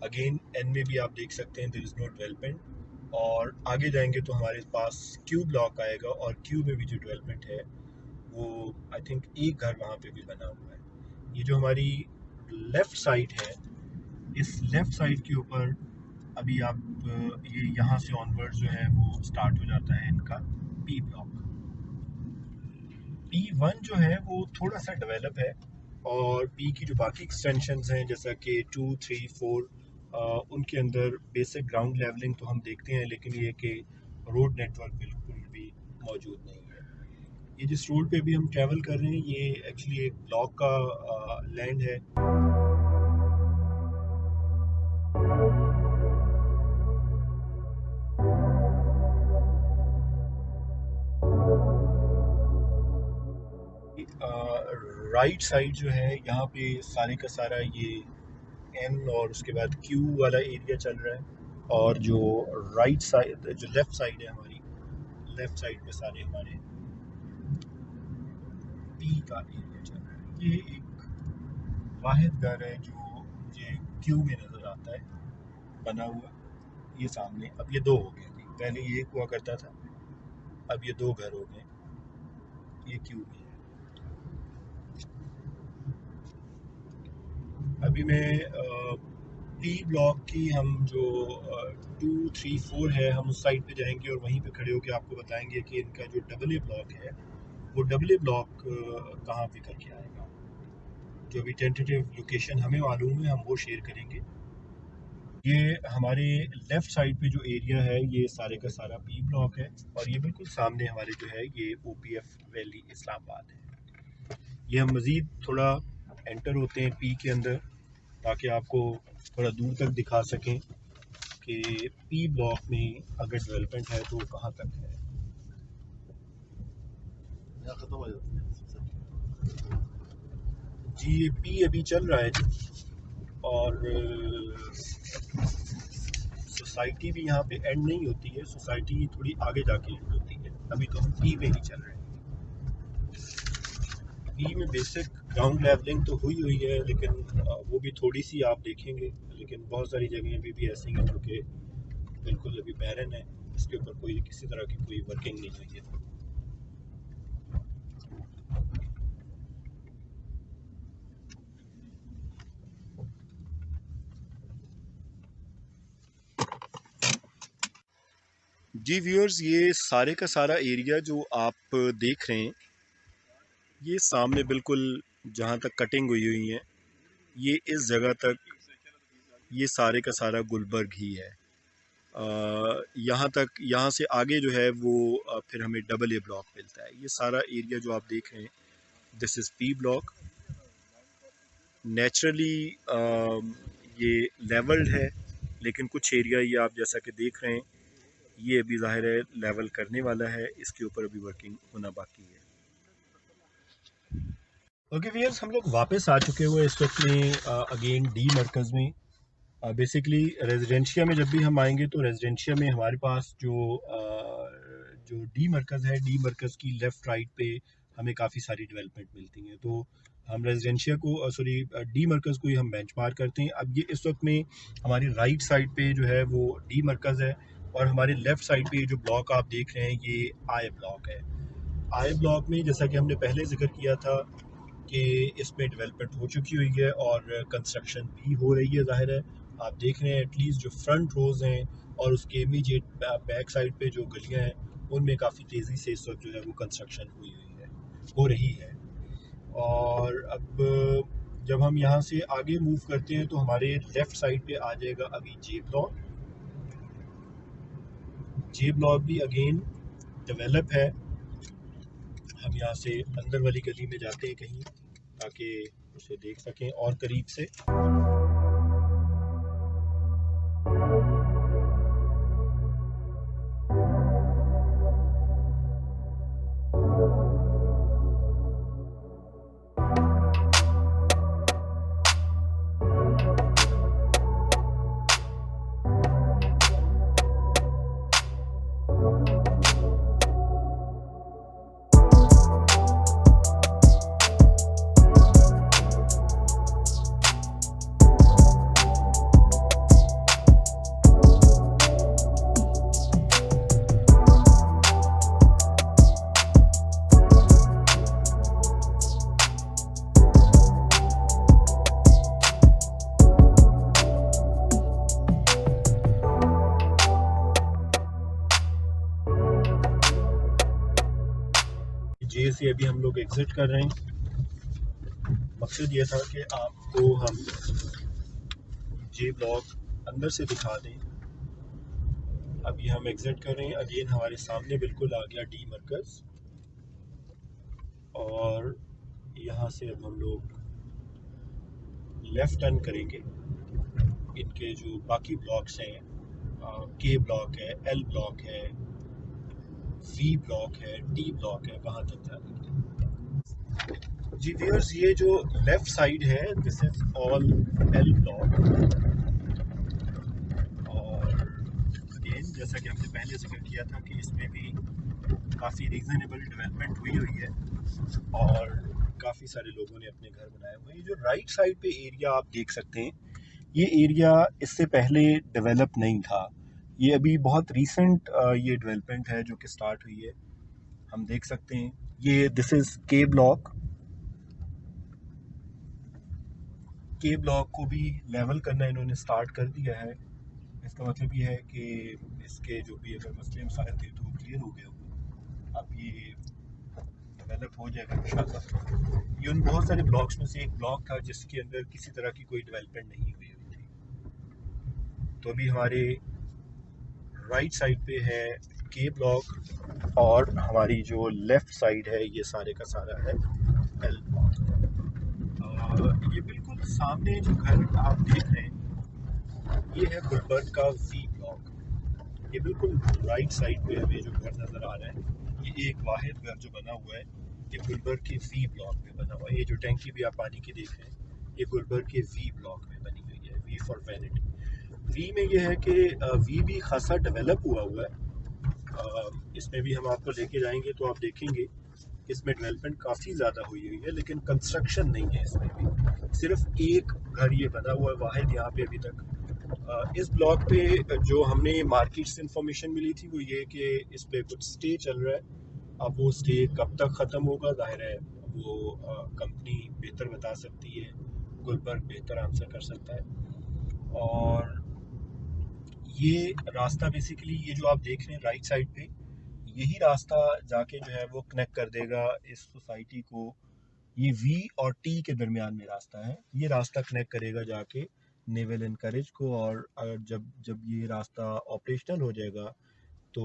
[SPEAKER 1] अगेन एन में भी आप देख सकते हैं देयर इज़ नो डेवलपमेंट और आगे जाएंगे तो हमारे पास क्यू ब्लॉक आएगा और क्यू में भी जो डेवलपमेंट है वो आई थिंक एक घर वहाँ पे भी बना हुआ है। ये जो हमारी लेफ़्ट साइड है इस लेफ़्ट साइड के ऊपर अभी आप ये यहाँ से ऑनवर्ड जो है वो स्टार्ट हो जाता है इनका पी ब्लॉक। P1 जो है वो थोड़ा सा डेवलप है और पी की जो बाकी एक्सटेंशंस हैं जैसा कि 2, 3, 4 उनके अंदर बेसिक ग्राउंड लेवलिंग तो हम देखते हैं, लेकिन ये कि रोड नेटवर्क बिल्कुल भी मौजूद नहीं है। ये जिस रोड पे भी हम ट्रैवल कर रहे हैं ये एक्चुअली एक ब्लॉक का लैंड है। राइट साइड जो है यहाँ पे सारे का सारा ये एन और उसके बाद क्यू वाला एरिया चल रहा है, और जो राइट साइड जो लेफ़्ट साइड है हमारी, लेफ़्ट साइड पे सारे हमारे पी का एरिया चल रहा है। ये एक वाहिद घर है जो मुझे क्यू में नज़र आता है बना हुआ, ये सामने। अब ये दो हो गए, पहले ये एक हुआ करता था, अब ये दो घर हो गए, ये क्यू में है। अभी मैं पी ब्लॉक की हम जो 2, 3, 4 है, हम उस साइड पे जाएंगे और वहीं पे खड़े होकर आपको बताएंगे कि इनका जो डबल ए ब्लॉक है वो डबल ए ब्लॉक कहाँ पे करके आएगा। जो भी टेंटेटिव लोकेशन हमें मालूम है हम वो शेयर करेंगे। ये हमारे लेफ़्ट साइड पे जो एरिया है ये सारे का सारा पी ब्लॉक है, और ये बिल्कुल सामने हमारे जो है ये OPF वैली इस्लामाबाद है। ये हम मज़ीद थोड़ा एंटर होते हैं पी के अंदर ताकि आपको थोड़ा दूर तक दिखा सकें कि पी ब्लॉक में अगर डेवलपमेंट है तो कहाँ तक है। जी ये पी अभी चल रहा है जी, और सोसाइटी भी यहाँ पे एंड नहीं होती है, सोसाइटी थोड़ी आगे जाके एंड होती है। अभी तो हम पी में ही चल रहे हैं। पी में बेसिक ग्राउंड लेवलिंग तो हुई है, लेकिन वो भी थोड़ी सी आप देखेंगे, लेकिन बहुत सारी जगह अभी भी ऐसी हैं जो कि बिल्कुल अभी बैरन है, इसके ऊपर कोई किसी तरह की कोई वर्किंग नहीं हुई है। जी व्यूअर्स, ये सारे का सारा एरिया जो आप देख रहे हैं, ये सामने बिल्कुल जहाँ तक कटिंग हुई है, ये इस जगह तक ये सारे का सारा गुलबर्ग ही है। यहाँ तक, यहाँ से आगे जो है वो फिर हमें डबल ए ब्लॉक मिलता है। ये सारा एरिया जो आप देख रहे हैं, this is P block. Naturally ये लेवल्ड है, लेकिन कुछ एरिया ये आप जैसा कि देख रहे हैं ये अभी ज़ाहिर है लेवल करने वाला है, इसके ऊपर अभी वर्किंग होना बाकी है। ओके व्यूअर्स, हम लोग वापस आ चुके हुए इस वक्त में अगेन डी मरकज़ में। बेसिकली रेजिडेंशिया में जब भी हम आएंगे तो रेजिडेंशिया में हमारे पास जो डी मरकज़ है, डी मरकज़ की लेफ़्ट राइट पे हमें काफ़ी सारी डेवलपमेंट मिलती हैं। तो हम रेजिडेंशिया को डी मरकज़ को ही हम बेंचमार्क करते हैं। अब ये इस वक्त में हमारी राइट साइड पे जो है वो डी मरकज़ है, और हमारे लेफ़्ट साइड पे जो ब्लॉक आप देख रहे हैं ये आई ब्लॉक है। आई ब्लॉक में जैसा कि हमने पहले जिक्र किया था कि इसमें डेवलपमेंट हो चुकी हुई है और कंस्ट्रक्शन भी हो रही है। ज़ाहिर है आप देख रहे हैं एटलीस्ट जो फ्रंट रोज़ हैं और उसके इमीडिएट बैक साइड पे जो गलियां हैं उनमें काफ़ी तेज़ी से इस वक्त जो है वो कंस्ट्रक्शन हो रही है। और अब जब हम यहाँ से आगे मूव करते हैं तो हमारे लेफ़्ट साइड पे आ जाएगा अभी जे ब्लॉक। जे ब्लॉक भी अगेन डेवलप है। हम यहाँ से अंदर वाली गली में जाते हैं कहीं ताकि उसे देख सकें और करीब से। जे से अभी हम लोग एग्ज़िट कर रहे हैं। मकसद ये था कि आपको हम जे ब्लॉक अंदर से दिखा दें। अभी हम एग्ज़िट कर रहे हैं। अगेन हमारे सामने बिल्कुल आ गया डी मरकज़, और यहाँ से अब हम लोग लेफ़्ट टर्न करेंगे। इनके जो बाकी ब्लॉक्स हैं, के ब्लॉक है, एल ब्लॉक है, वी ब्लॉक है, डी ब्लॉक है, वहाँ तक जाने के लिए। जी व्यूअर्स, ये जो लेफ्ट साइड है this is all L block. और अगेन जैसा कि हमने पहले जिक्र किया था कि इसमें भी काफ़ी रीजनेबल डेवलपमेंट हुई है और काफ़ी सारे लोगों ने अपने घर बनाए हुए हैं। ये जो राइट साइड पे एरिया आप देख सकते हैं, ये एरिया इससे पहले डेवलप नहीं था। ये अभी बहुत रीसेंट ये डेवलपमेंट है जो कि स्टार्ट हुई है। हम देख सकते हैं ये दिस इज़ के ब्लॉक। के ब्लॉक को भी लेवल करना इन्होंने स्टार्ट कर दिया है। इसका मतलब ये है कि इसके जो भी अगर मसले मसाइल थे तो वो क्लियर हो गए होंगे। अब ये डेवलप हो जाएगा इंशाल्लाह। ये उन बहुत सारे ब्लॉक्स में से एक ब्लॉक था जिसके अंदर किसी तरह की कोई डेवलपमेंट नहीं हुई थी। तो अभी हमारे राइट साइड पे है के ब्लॉक और हमारी जो लेफ़्ट साइड है ये सारे का सारा है एल ब्लॉक। ये बिल्कुल सामने जो घर आप देख रहे हैं ये है गुलबर्ग का वी ब्लॉक। ये बिल्कुल राइट साइड पे हमें जो घर नज़र आ रहा है ये एक वाहिद घर जो बना हुआ है ये गुलबर्ग के वी ब्लॉक में बना हुआ है। ये जो टैंकी भी आप पानी की देख रहे हैं ये गुलबर्ग के वी ब्लॉक में बनी हुई है। We for vanity. वी में ये है कि वी भी खासा डेवलप हुआ है। इसमें भी हम आपको लेके जाएंगे तो आप देखेंगे इसमें डेवलपमेंट काफ़ी ज़्यादा हुई है लेकिन कंस्ट्रक्शन नहीं है इसमें भी। सिर्फ एक घर ये बना हुआ है वाहिद यहाँ पे अभी तक। इस ब्लॉक पे जो हमने मार्केट से इंफॉर्मेशन मिली थी वो ये कि इस पे कुछ स्टे चल रहा है। अब वो स्टे कब तक ख़त्म होगा ज़ाहिर है वो कंपनी बेहतर बता सकती है, गुलबर्ग बेहतर आंसर कर सकता है। और ये रास्ता बेसिकली ये जो आप देख रहे हैं राइट साइड पे यही रास्ता जाके जो है वो कनेक्ट कर देगा इस सोसाइटी को। ये वी और टी के दरमियान में रास्ता है। ये रास्ता कनेक्ट करेगा जाके नेवल एनकरेज को। और अगर जब जब ये रास्ता ऑपरेशनल हो जाएगा तो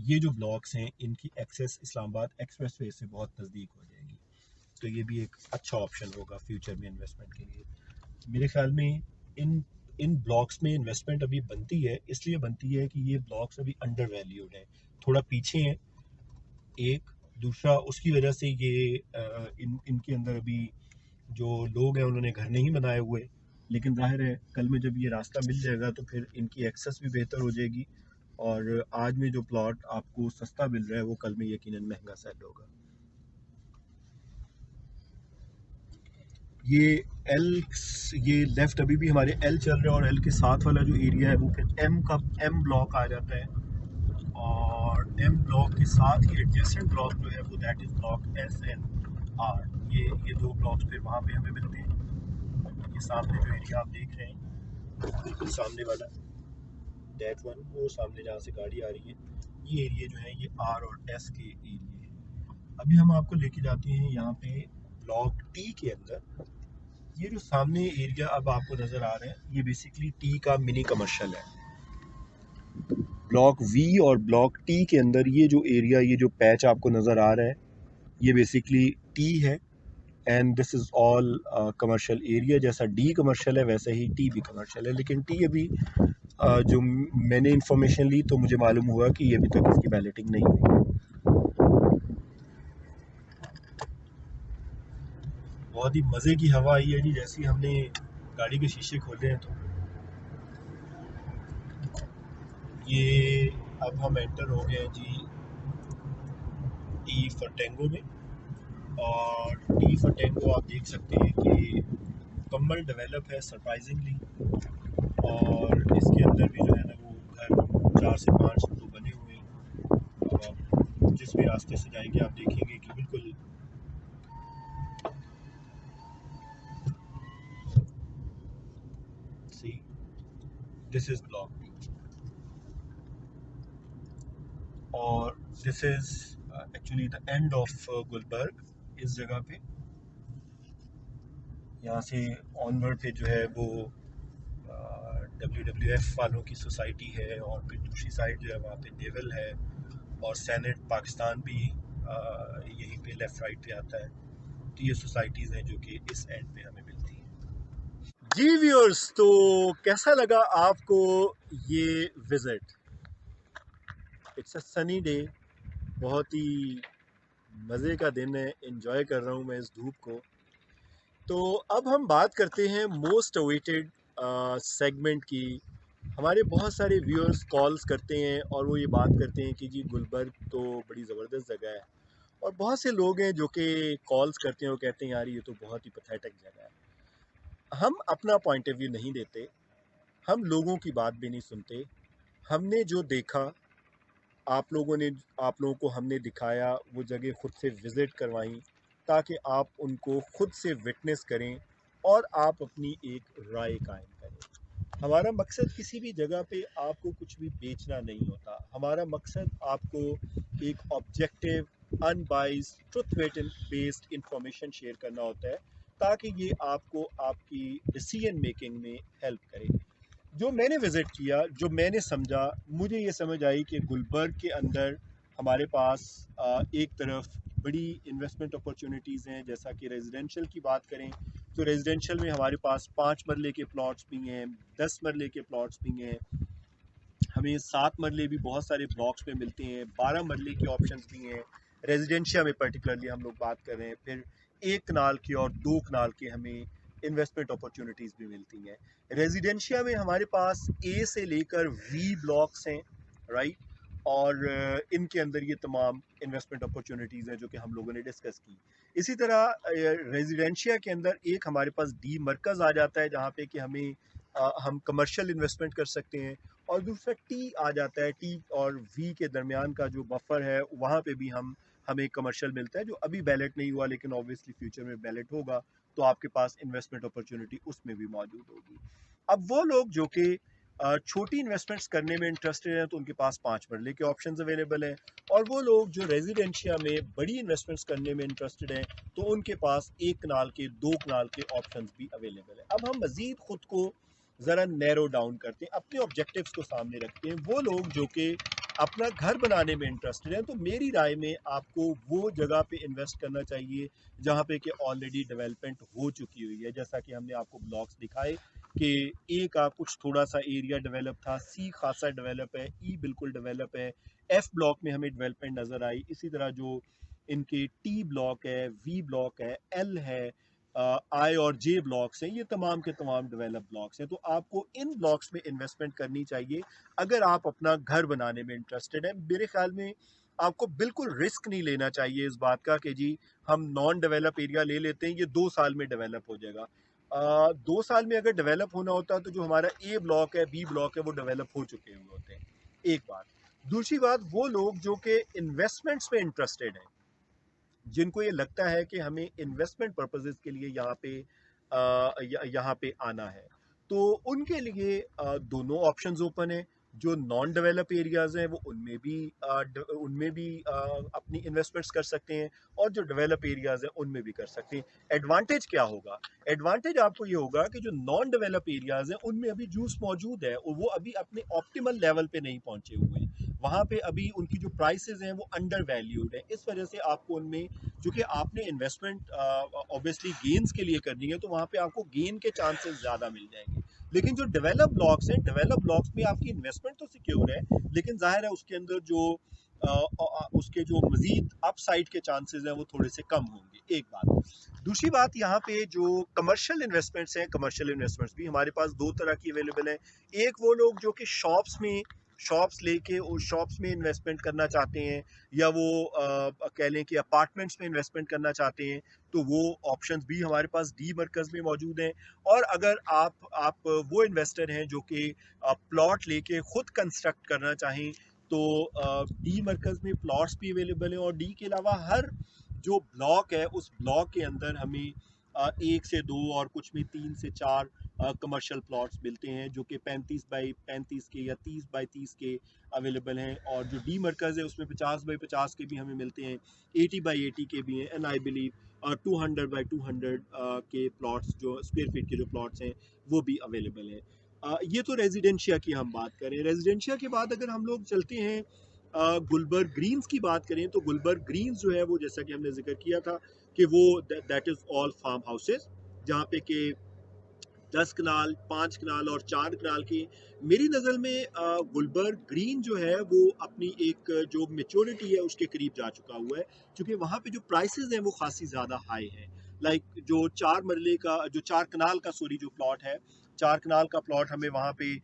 [SPEAKER 1] ये जो ब्लॉक्स हैं इनकी एक्सेस इस्लामाबाद एक्सप्रेसवे से बहुत नज़दीक हो जाएगी। तो ये भी एक अच्छा ऑप्शन होगा फ्यूचर में इन्वेस्टमेंट के लिए। मेरे ख्याल में इन इन ब्लॉक्स में इन्वेस्टमेंट अभी बनती है, इसलिए बनती है कि ये ब्लॉक्स अभी अंडर वैल्यूड हैं, थोड़ा पीछे हैं। एक दूसरा उसकी वजह से ये इनके अंदर अभी जो लोग हैं उन्होंने घर नहीं बनाए हुए। लेकिन जाहिर है कल में जब ये रास्ता मिल जाएगा तो फिर इनकी एक्सेस भी बेहतर हो जाएगी और आज में जो प्लॉट आपको सस्ता मिल रहा है वो कल में यकीनन महंगा सेल होगा। ये एल ये लेफ्ट अभी भी हमारे एल चल रहा है और एल के साथ वाला जो एरिया है वो फिर एम का एम ब्लॉक आ जाता है। और एम ब्लॉक के साथ ही एडजेसेंट ब्लॉक जो है वो that is block S N R. ये दो ब्लॉक्स फिर वहाँ पे हमें मिलते हैं। ये सामने जो एरिया आप देख रहे हैं बिल्कुल सामने वाला दैट वन वो सामने जहाँ से गाड़ी आ रही है ये एरिया जो है ये आर और एस के एरिया है। अभी हम आपको लेके जाते हैं यहाँ पे ब्लॉक टी के अंदर। ये जो सामने एरिया अब आपको नज़र आ रहा है ये बेसिकली टी का मिनी कमर्शियल है। ब्लॉक वी और ब्लॉक टी के अंदर ये जो एरिया ये जो पैच आपको नज़र आ रहा है ये बेसिकली टी है। And this is all commercial area. जैसा डी कमर्शियल है वैसे ही टी भी कमर्शियल है। लेकिन टी अभी जो मैंने इंफॉर्मेशन ली तो मुझे मालूम हुआ कि ये अभी तक इसकी बैलेटिंग नहीं हुई। बहुत ही मज़े की हवा आई है जी जैसे ही हमने गाड़ी के शीशे खोले हैं। तो ये अब हम एंटर हो गए हैं जी टी फॉर टेंगो में। और टी फॉर टेंगो आप देख सकते हैं कि मुकम्मल डेवलप है सरप्राइजिंगली। और इसके अंदर भी जो है ना वो घर 4 से 5 तो बने हुए हैं। अब आप जिस भी रास्ते से जाएंगे आप देखेंगे कि बिल्कुल सी दिस इज़ ब्लॉक और this is actually the end of Gulberg. इस जगह पे यहाँ से ऑनवर्ड पे जो है वो WWF वालों की सोसाइटी है और फिर दूसरी साइड जो है वहाँ पे नेवल है और सेनेट पाकिस्तान भी यहीं पे लेफ़्ट राइट पे आता है। तो ये सोसाइटीज़ हैं जो कि इस एंड पे हमें मिलती हैं। जी व्यूअर्स, तो कैसा लगा आपको ये visit? It's a sunny day. बहुत ही मज़े का दिन है, एंजॉय कर रहा हूँ मैं इस धूप को। तो अब हम बात करते हैं मोस्ट अवेटेड सेगमेंट की। हमारे बहुत सारे व्यूअर्स कॉल्स करते हैं और वो ये बात करते हैं कि जी गुलबर्ग तो बड़ी ज़बरदस्त जगह है, और बहुत से लोग हैं जो कि कॉल्स करते हैं और कहते हैं यार ये तो बहुत ही पथेटिक जगह है। हम अपना पॉइंट ऑफ व्यू नहीं देते, हम लोगों की बात भी नहीं सुनते। हमने जो देखा, आप लोगों को हमने दिखाया, वो जगह खुद से विज़िट करवाई ताकि आप उनको खुद से विटनेस करें और आप अपनी एक राय कायम करें। हमारा मकसद किसी भी जगह पे आपको कुछ भी बेचना नहीं होता। हमारा मकसद आपको एक objective, unbiased, truth based information share करना होता है ताकि ये आपको आपकी डिसीजन मेकिंग में हेल्प करे। जो मैंने विज़िट किया, जो मैंने समझा, मुझे ये समझ आई कि गुलबर्ग के अंदर हमारे पास एक तरफ बड़ी इन्वेस्टमेंट अपॉर्चुनिटीज़ हैं। जैसा कि रेजिडेंशियल की बात करें तो रेजिडेंशियल में हमारे पास 5 मरले के प्लॉट्स भी हैं, 10 मरले के प्लॉट्स भी हैं, हमें 7 मरले भी बहुत सारे ब्लॉक्स में मिलते हैं, 12 मरले के ऑप्शंस भी हैं। रेजिडेंशिया में पर्टिकुलरली हम लोग बात कर रहे हैं, फिर 1 कनाल की और 2 कनाल के हमें इन्वेस्टमेंट अपॉर्चुनिटीज़ भी मिलती हैं। रेजिडेंशिया में हमारे पास ए से लेकर वी ब्लॉक्स हैं, राइट, और इनके अंदर ये तमाम इन्वेस्टमेंट अपॉर्चुनिटीज़ हैं जो कि हम लोगों ने डिस्कस की। इसी तरह रेजिडेंशिया के अंदर एक हमारे पास डी मरकज़ आ जाता है जहाँ पे कि हम कमर्शियल इन्वेस्टमेंट कर सकते हैं, और दूसरा टी आ जाता है। टी और वी के दरमियान का जो बफर है वहाँ पे भी हमें कमर्शियल मिलता है, जो अभी बैलेट नहीं हुआ लेकिन ऑब्वियसली फ्यूचर में बैलेट होगा तो आपके पास इन्वेस्टमेंट अपॉर्चुनिटी उसमें भी मौजूद होगी। अब वो लोग जो कि छोटी इन्वेस्टमेंट्स करने में इंटरेस्टेड हैं तो उनके पास 5 मरले के ऑप्शंस अवेलेबल हैं, और वो लोग जो रेजिडेंशिया में बड़ी इन्वेस्टमेंट्स करने में इंटरेस्टेड हैं तो उनके पास 1 कनाल के, 2 कनाल के ऑप्शंस भी अवेलेबल हैं। अब हम मज़ीद खुद को ज़रा नैरो डाउन करते हैं, अपने ऑब्जेक्टिव्स को सामने रखते हैं। वो लोग जो कि अपना घर बनाने में इंटरेस्टेड हैं, तो मेरी राय में आपको वो जगह पे इन्वेस्ट करना चाहिए जहाँ पे कि ऑलरेडी डेवलपमेंट हो चुकी हुई है। जैसा कि हमने आपको ब्लॉक्स दिखाए कि ए का कुछ थोड़ा सा एरिया डेवलप था, सी खासा डेवलप है, ई बिल्कुल डेवलप है, एफ ब्लॉक में हमें डेवलपमेंट नज़र आई। इसी तरह जो इनके टी ब्लॉक है, वी ब्लॉक है, एल है, आई और जे ब्लॉक्स हैं, ये तमाम के तमाम डेवलप ब्लॉक्स हैं। तो आपको इन ब्लॉक्स में इन्वेस्टमेंट करनी चाहिए अगर आप अपना घर बनाने में इंटरेस्टेड हैं। मेरे ख्याल में आपको बिल्कुल रिस्क नहीं लेना चाहिए इस बात का कि जी हम नॉन डेवलप एरिया ले लेते हैं, ये 2 साल में डेवलप हो जाएगा। 2 साल में अगर डेवलप होना होता तो जो हमारा ए ब्लॉक है, बी ब्लॉक है, वो डेवलप हो चुके हुए होते हैं। एक बात। दूसरी बात, वो लोग जो कि इन्वेस्टमेंट्स में इंटरेस्टेड हैं, जिनको ये लगता है कि हमें इन्वेस्टमेंट पर्पसेस के लिए यहाँ पे आना है, तो उनके लिए दोनों ऑप्शंस ओपन है। जो नॉन डेवलप एरियाज़ हैं वो उनमें भी अपनी इन्वेस्टमेंट्स कर सकते हैं, और जो डेवलप एरियाज़ हैं उनमें भी कर सकते हैं। एडवांटेज क्या होगा? एडवांटेज आपको ये होगा कि जो नॉन डेवलप एरियाज़ हैं उनमें अभी जूस मौजूद है और वो अभी अपने ऑप्टिमल लेवल पे नहीं पहुंचे हुए हैं। वहाँ पे अभी उनकी जो प्राइसेस हैं वो अंडर वैल्यूड है। इस वजह से आपको उनमें, चूँकि आपने इन्वेस्टमेंट ऑब्वियसली गेन्स के लिए करनी है, तो वहाँ पे आपको गेन के चांसेस ज़्यादा मिल जाएंगे। लेकिन जो डेवलप ब्लॉक्स हैं, डेवलप ब्लॉक्स में आपकी इन्वेस्टमेंट तो सिक्योर है, लेकिन जाहिर है उसके अंदर जो उसके जो मजीद अपसाइड के चांसेस हैं वो थोड़े से कम होंगे। एक बात। दूसरी बात, यहाँ पे जो कमर्शियल इन्वेस्टमेंट्स हैं, कमर्शियल इन्वेस्टमेंट्स भी हमारे पास दो तरह की अवेलेबल हैं। एक वो लोग जो कि शॉप्स लेके उस शॉप्स में इन्वेस्टमेंट करना चाहते हैं, या वो कह लें कि अपार्टमेंट्स में इन्वेस्टमेंट करना चाहते हैं, तो वो ऑप्शंस भी हमारे पास डी मरकज़ में मौजूद हैं। और अगर आप वो इन्वेस्टर हैं जो कि प्लॉट लेके खुद कंस्ट्रक्ट करना चाहें, तो डी मरकज़ में प्लॉट्स भी अवेलेबल हैं, और डी के अलावा हर जो ब्लॉक है उस ब्लॉक के अंदर हमें 1 से 2 और कुछ में 3 से 4 कमर्शियल प्लॉट्स मिलते हैं जो कि 35 बाई 35 के या 30 बाई 30 के अवेलेबल हैं, और जो डी मरकज़ है उसमें 50 बाई 50 के भी हमें मिलते हैं, 80 बाई 80 के भी हैं, एंड आई बिलीव 200 बाई 200 के प्लॉट्स, जो स्क्वायर फीट के जो प्लॉट्स हैं वो भी अवेलेबल हैं। ये तो रेजिडेंशिया की हम बात करें। रेजिडेंशिया के बाद अगर हम लोग चलते हैं गुलबर्ग ग्रीन्स की बात करें, तो गुलबर्ग ग्रीन्स जो है वो, जैसा कि हमने जिक्र किया था कि वो that is all farm houses, जहाँ पे कि 10 कनाल, 5 कनाल और 4 कनाल की। मेरी नज़र में गुलबर्ग ग्रीन जो है वो अपनी एक जो मैच्योरिटी है उसके करीब जा चुका हुआ है, क्योंकि वहाँ पे जो प्राइसेस हैं वो खासी ज़्यादा हाई है। लाइक जो 4 मरले का जो 4 कनाल का सॉरी जो प्लॉट है, 4 कनाल का प्लॉट हमें वहाँ पे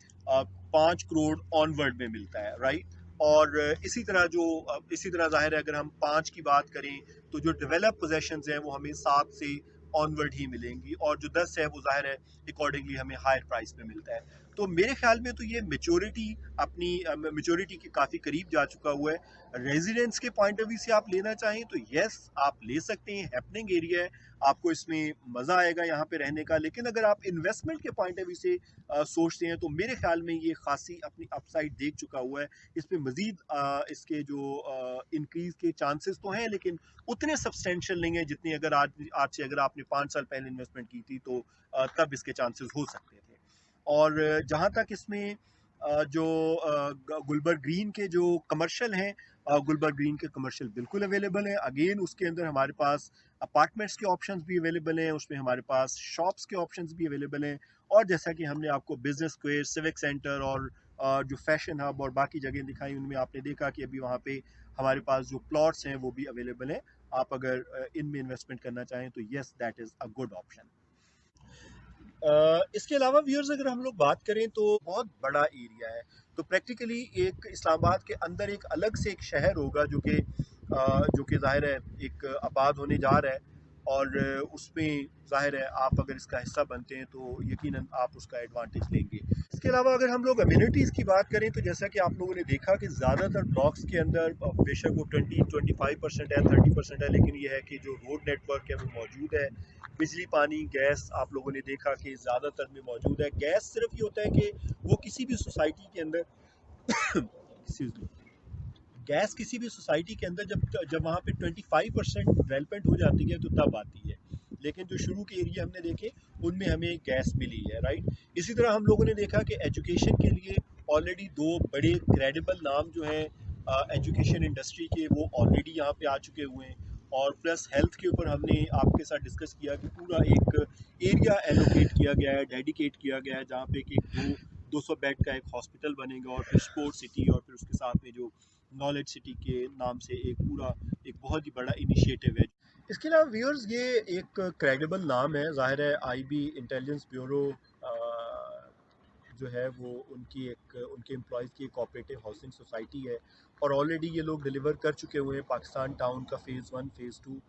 [SPEAKER 1] 5 करोड़ ऑनवर्ड में मिलता है, राइट। और इसी तरह ज़ाहिर है अगर हम 5 की बात करें तो जो डेवलप पोजेशंस हैं वो हमें 7 से ऑनवर्ड ही मिलेंगी, और जो 10 है वो ज़ाहिर है अकॉर्डिंगली हमें हायर प्राइस पे मिलता है। तो मेरे ख्याल में तो ये मेच्योरिटी अपनी मेच्योरिटी के काफ़ी करीब जा चुका हुआ है। रेजिडेंस के पॉइंट ऑफ व्यू से आप लेना चाहें तो यस आप ले सकते हैं, हैपनिंग एरिया है, आपको इसमें मज़ा आएगा यहाँ पे रहने का। लेकिन अगर आप इन्वेस्टमेंट के पॉइंट ऑफ व्यू से सोचते हैं तो मेरे ख्याल में ये खासी अपनी अपसाइड देख चुका हुआ है। इसमें मज़ीद इसके जो इंक्रीज़ के चांसेस तो हैं, लेकिन उतने सब्सटेंशियल नहीं है जितनी अगर आज से अगर आपने 5 साल पहले इन्वेस्टमेंट की थी तो तब इसके चांसेस हो सकते थे। और जहाँ तक इसमें गुलबर्ग ग्रीन के जो कमर्शियल हैं, गुलबर्ग ग्रीन के कमर्शियल बिल्कुल अवेलेबल हैं। अगेन उसके अंदर हमारे पास अपार्टमेंट्स के ऑप्शंस भी अवेलेबल हैं, उसमें हमारे पास शॉप्स के ऑप्शंस भी अवेलेबल हैं। और जैसा कि हमने आपको बिजनेस स्क्वेयर, सिविक सेंटर और जो फैशन हब और बाकी जगह दिखाई, उनमें आपने देखा कि अभी वहाँ पे हमारे पास जो प्लॉट्स हैं वो भी अवेलेबल हैं। आप अगर इनमें इन्वेस्टमेंट करना चाहें तो yes that is a good option. इसके अलावा व्यूअर्स अगर हम लोग बात करें तो बहुत बड़ा एरिया है। तो प्रैक्टिकली एक इस्लामाबाद के अंदर एक अलग से एक शहर होगा जो कि ज़ाहिर है एक आबाद होने जा रहा है। और उसमें ज़ाहिर है आप अगर इसका हिस्सा बनते हैं तो यकीनन आप उसका एडवांटेज लेंगे। इसके अलावा अगर हम लोग अम्यूनिटीज़ की बात करें तो जैसा कि आप लोगों ने देखा कि ज़्यादातर ब्लॉक्स के अंदर बेशक वो 20-25% है, 30% है, लेकिन ये है कि जो रोड नेटवर्क है वो मौजूद है। बिजली, पानी, गैस आप लोगों ने देखा कि ज़्यादातर में मौजूद है। गैस सिर्फ ये होता है कि वो किसी भी सोसाइटी के अंदर एक्सक्यूज मी, गैस किसी भी सोसाइटी के अंदर जब जब वहाँ पे 25% डेवलपमेंट हो जाती है तो तब आती है। लेकिन जो शुरू के एरिया हमने देखे उनमें हमें गैस मिली है, राइट। इसी तरह हम लोगों ने देखा कि एजुकेशन के लिए ऑलरेडी दो बड़े क्रेडिबल नाम जो हैं एजुकेशन इंडस्ट्री के, वो ऑलरेडी यहाँ पे आ चुके हुए हैं। और प्लस हेल्थ के ऊपर हमने आपके साथ डिस्कस किया कि पूरा एक एरिया एलोकेट किया गया है, डेडिकेट किया गया है, जहाँ पे कि 200 बेड का एक हॉस्पिटल बनेगा, और फिर स्पोर्ट्स सिटी, और फिर उसके साथ में जो नॉलेज सिटी के नाम से एक बहुत ही बड़ा इनिशिएटिव है। इसके अलावा व्यूअर्स ये एक क्रेडिबल नाम है, ज़ाहिर है आईबी इंटेलिजेंस ब्यूरो जो है वो उनके एम्प्लॉयज़ की एक कोऑपरेटिव हाउसिंग सोसाइटी है। और ऑलरेडी ये लोग डिलीवर कर चुके हुए हैं पाकिस्तान टाउन का फ़ेज़ 1 फ़ेज़ 2।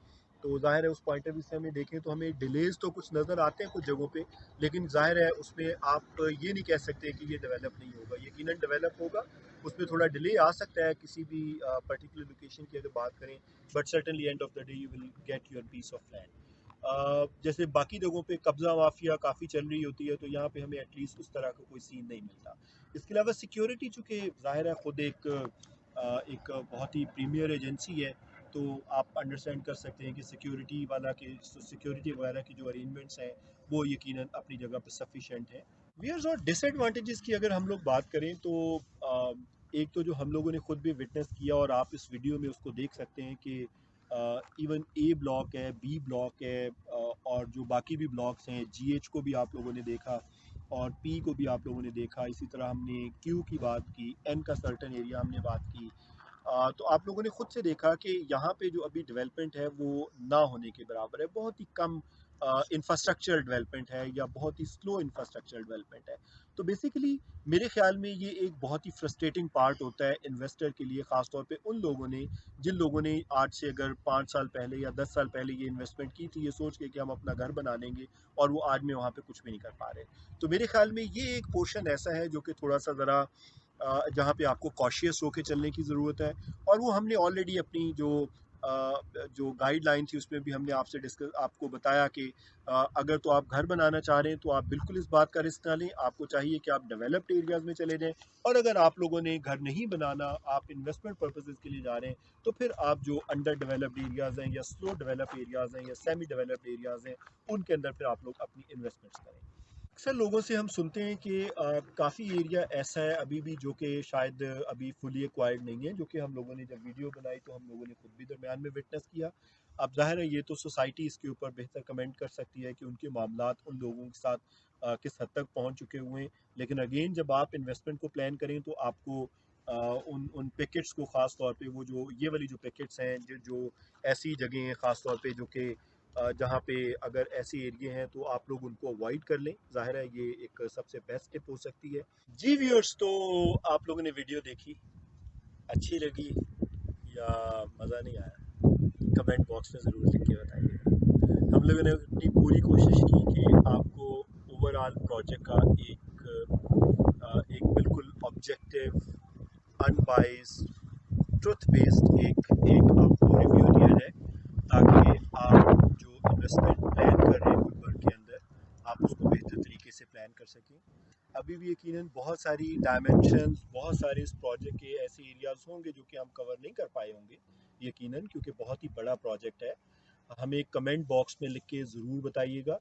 [SPEAKER 1] तो ज़ाहिर है उस पॉइंट ऑफ व्यू से हमें देखें तो हमें डिलेज़ तो कुछ नज़र आते हैं कुछ जगहों पे, लेकिन ज़ाहिर है उसमें आप ये नहीं कह सकते कि ये डेवलप नहीं होगा, यकीनन डेवलप होगा। उसमें थोड़ा डिले आ सकता है किसी भी पर्टिकुलर लोकेशन की अगर बात करें, but certainly end of the day you will get your piece of land. जैसे बाकी जगहों पे कब्ज़ा माफिया काफ़ी चल रही होती है, तो यहाँ पे हमें एटलीस्ट उस तरह का कोई सीन नहीं मिलता। इसके अलावा सिक्योरिटी चूँकि ज़ाहिर है ख़ुद एक बहुत ही प्रीमियर एजेंसी है, तो आप अंडरस्टैंड कर सकते हैं कि सिक्योरिटी वगैरह की जो अरेंजमेंट्स हैं वो यकीनन अपनी जगह पे सफिशेंट है। वियर्स और डिसएडवांटेजेस की अगर हम लोग बात करें तो एक तो जो हम लोगों ने खुद भी विटनेस किया और आप इस वीडियो में उसको देख सकते हैं कि इवन ए ब्लॉक है, बी ब्लॉक है, और जो बाकी भी ब्लॉक्स हैं, जीएच को भी आप लोगों ने देखा और पी को भी आप लोगों ने देखा। इसी तरह हमने क्यू की बात की, एन का सर्टन एरिया हमने बात की। तो आप लोगों ने खुद से देखा कि यहाँ पे जो अभी डेवलपमेंट है वो ना होने के बराबर है, बहुत ही कम इंफ्रास्ट्रक्चर डेवलपमेंट है या बहुत ही स्लो इंफ्रास्ट्रक्चर डेवलपमेंट है। तो बेसिकली मेरे ख्याल में ये एक बहुत ही फ्रस्ट्रेटिंग पार्ट होता है इन्वेस्टर के लिए, ख़ासतौर पे उन लोगों ने जिन लोगों ने आज से अगर 5 साल पहले या 10 साल पहले ये इन्वेस्टमेंट की थी, ये सोच के कि हम अपना घर बना लेंगे, और वो आज में वहाँ पे कुछ भी नहीं कर पा रहे। तो मेरे ख्याल में ये एक पोर्शन ऐसा है जो कि थोड़ा सा ज़रा जहाँ पे आपको कॉशियस होकर चलने की ज़रूरत है। और वो हमने ऑलरेडी अपनी जो गाइडलाइन थी उसमें भी हमने आपको बताया कि अगर तो आप घर बनाना चाह रहे हैं तो आप बिल्कुल इस बात का रिस्क ना लें, आपको चाहिए कि आप डेवलप्ड एरियाज़ में चले जाएं। और अगर आप लोगों ने घर नहीं बनाना, आप इन्वेस्टमेंट पर्पसेस के लिए जा रहे हैं, तो फिर आप जो अंडर डेवलप्ड एरियाज़ हैं या स्लो डेवलप्ड एरियाज़ हैं या सेमी डेवलप्ड एरियाज़ हैं, उनके अंदर फिर आप लोग अपनी इन्वेस्टमेंट्स करें। अक्सर लोगों से हम सुनते हैं कि काफ़ी एरिया ऐसा है अभी भी जो कि शायद अभी फुली एक्वायर्ड नहीं है, जो कि हम लोगों ने जब वीडियो बनाई तो हम लोगों ने खुद भी दरमियान में विटनेस किया। अब ज़ाहिर है ये तो सोसाइटी इसके ऊपर बेहतर कमेंट कर सकती है कि उनके मामलात उन लोगों के साथ किस हद तक पहुंच चुके हुए हैं। लेकिन अगेन जब आप इन्वेस्टमेंट को प्लान करें तो आपको उन पैकेट्स को, ख़ास तौर पे वो जो ये वाली जो पैकेट्स हैं, जो ऐसी जगह हैं ख़ास तौर पे जो कि जहाँ पे अगर ऐसे एरिए हैं तो आप लोग उनको अवॉइड कर लें। ज़ाहिर है ये एक सबसे बेस्ट टिप हो सकती है। जी व्यूअर्स, तो आप लोगों ने वीडियो देखी, अच्छी लगी या मज़ा नहीं आया, कमेंट बॉक्स में ज़रूर लिख के बताइएगा। हम लोगों ने अपनी पूरी कोशिश की कि आपको ओवरऑल प्रोजेक्ट का एक बिल्कुल ऑब्जेक्टिव, अनबाइस्ड, ट्रुथ बेस्ड एक आपको रिव्यू दिया जाए, ताकि आप जो इन्वेस्टमेंट प्लान कर रहे हैं गुलबर्ग के अंदर, आप उसको बेहतर तरीके से प्लान कर सकें। अभी भी यकीनन बहुत सारी डायमेंशंस, बहुत सारे इस प्रोजेक्ट के ऐसे एरियाज होंगे जो कि हम कवर नहीं कर पाए होंगे यकीनन, क्योंकि बहुत ही बड़ा प्रोजेक्ट है। हमें कमेंट बॉक्स में लिख के ज़रूर बताइएगा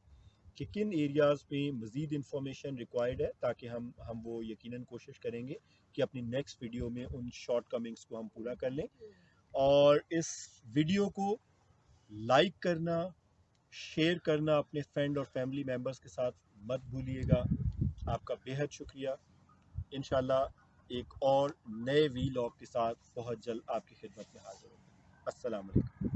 [SPEAKER 1] कि किन एरियाज़ पे मज़ीद इंफॉर्मेशन रिक्वायर्ड है, ताकि हम वो यकीनन कोशिश करेंगे कि अपनी नेक्स्ट वीडियो में उन शॉर्ट कमिंग्स को हम पूरा कर लें। और इस वीडियो को लाइक करना, शेयर करना अपने फ्रेंड और फैमिली मेम्बर्स के साथ मत भूलिएगा। आपका बेहद शुक्रिया। इंशाल्लाह एक और नए वीलॉग के साथ बहुत जल्द आपकी खिदमत में हाजिर होंगे। अस्सलाम वालेकुम।